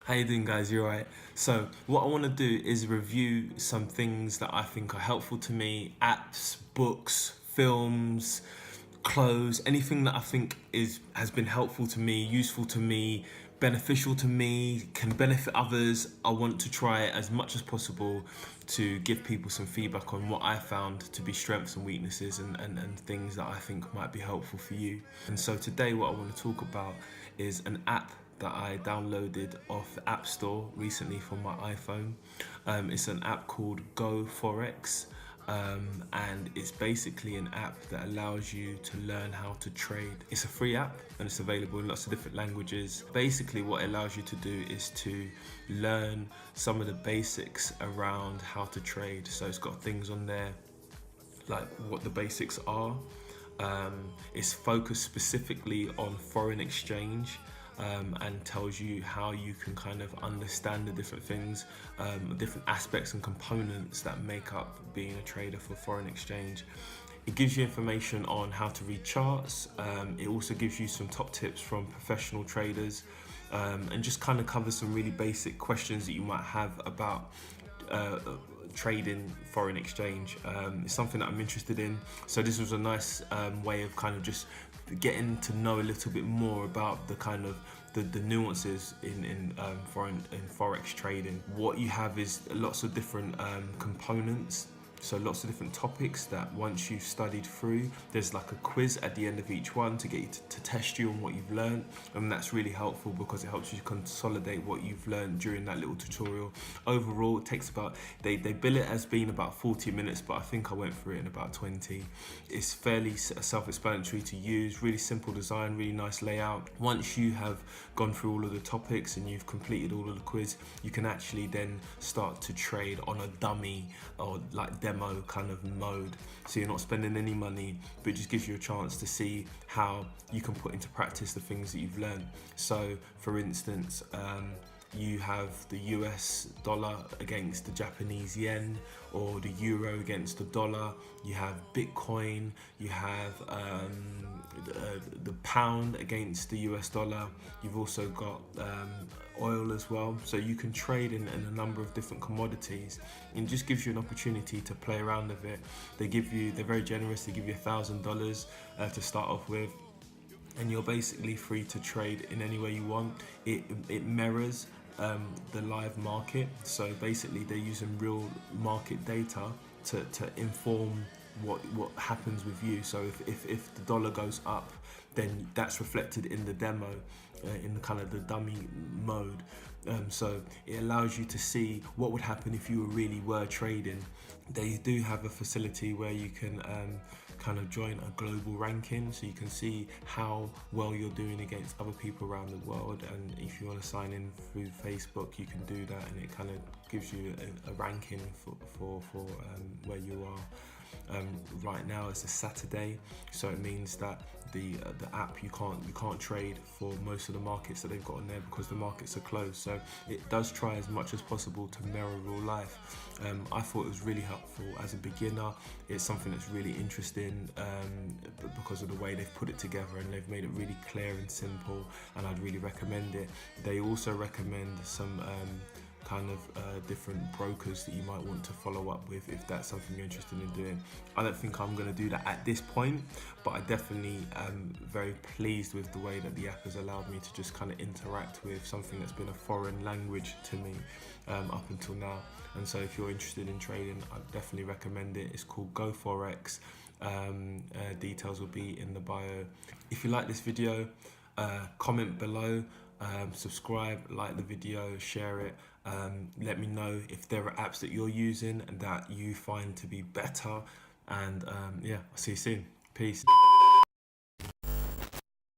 How you doing, guys? You alright? So what I want to do is review some things that I think are helpful to me: apps, books, films, clothes, anything that I think has been helpful to me, useful to me, beneficial to me, can benefit others. I want to try as much as possible to give people some feedback on what I found to be strengths and weaknesses and things that I think might be helpful for you. And so today what I want to talk about is an app that I downloaded off the App Store recently from my iPhone. It's an app called Go Forex. And it's basically an app that allows you to learn how to trade. It's a free app and it's available in lots of different languages. Basically what it allows you to do is to learn some of the basics around how to trade. So it's got things on there like what the basics are. It's focused specifically on foreign exchange. And tells you how you can kind of understand the different things, different aspects and components that make up being a trader for foreign exchange. It gives you information on how to read charts. It also gives you some top tips from professional traders, and just kind of covers some really basic questions that you might have about trading foreign exchange. It's something that I'm interested in, so this was a nice way of kind of just getting to know a little bit more about the kind of the nuances in forex trading. What you have is lots of different components. So lots of different topics that once you've studied through, there's like a quiz at the end of each one to get you to test you on what you've learned. And that's really helpful because it helps you consolidate what you've learned during that little tutorial. Overall, it takes about, they bill it as being about 40 minutes, but I think I went through it in about 20. It's fairly self-explanatory to use, really simple design, really nice layout. Once you have gone through all of the topics and you've completed all of the quiz, you can actually then start to trade on a dummy or like demo kind of mode, so you're not spending any money, but it just gives you a chance to see how you can put into practice the things that you've learned. So for instance, you have the US dollar against the Japanese yen, or the euro against the dollar. You have Bitcoin, you have the pound against the US dollar. You've also got oil as well. So you can trade in a number of different commodities, and it just gives you an opportunity to play around with it. They're very generous. They give you $1,000 to start off with, and you're basically free to trade in any way you want. It mirrors the live market, so basically they're using real market data to inform what happens with you. So if the dollar goes up, then that's reflected in the demo, in the kind of the dummy mode. So it allows you to see what would happen if you really were trading. They do have a facility where you can kind of join a global ranking, so you can see how well you're doing against other people around the world. And if you want to sign in through Facebook, you can do that, and it kind of gives you a ranking for where you are. Right now it's a Saturday, so it means that the app, you can't trade for most of the markets that they've got on there because the markets are closed. So it does try as much as possible to mirror real life. I thought it was really helpful as a beginner. It's something that's really interesting because of the way they've put it together, and they've made it really clear and simple, and I'd really recommend it. They also recommend some kind of different brokers that you might want to follow up with if that's something you're interested in doing. I don't think I'm going to do that at this point, but I definitely am very pleased with the way that the app has allowed me to just kind of interact with something that's been a foreign language to me up until now. And so if you're interested in trading, I definitely recommend it. It's called Go Forex. Details will be in the bio. If you like this video, comment below, subscribe, like the video, share it. Let me know if there are apps that you're using and that you find to be better. And yeah, I'll see you soon. Peace.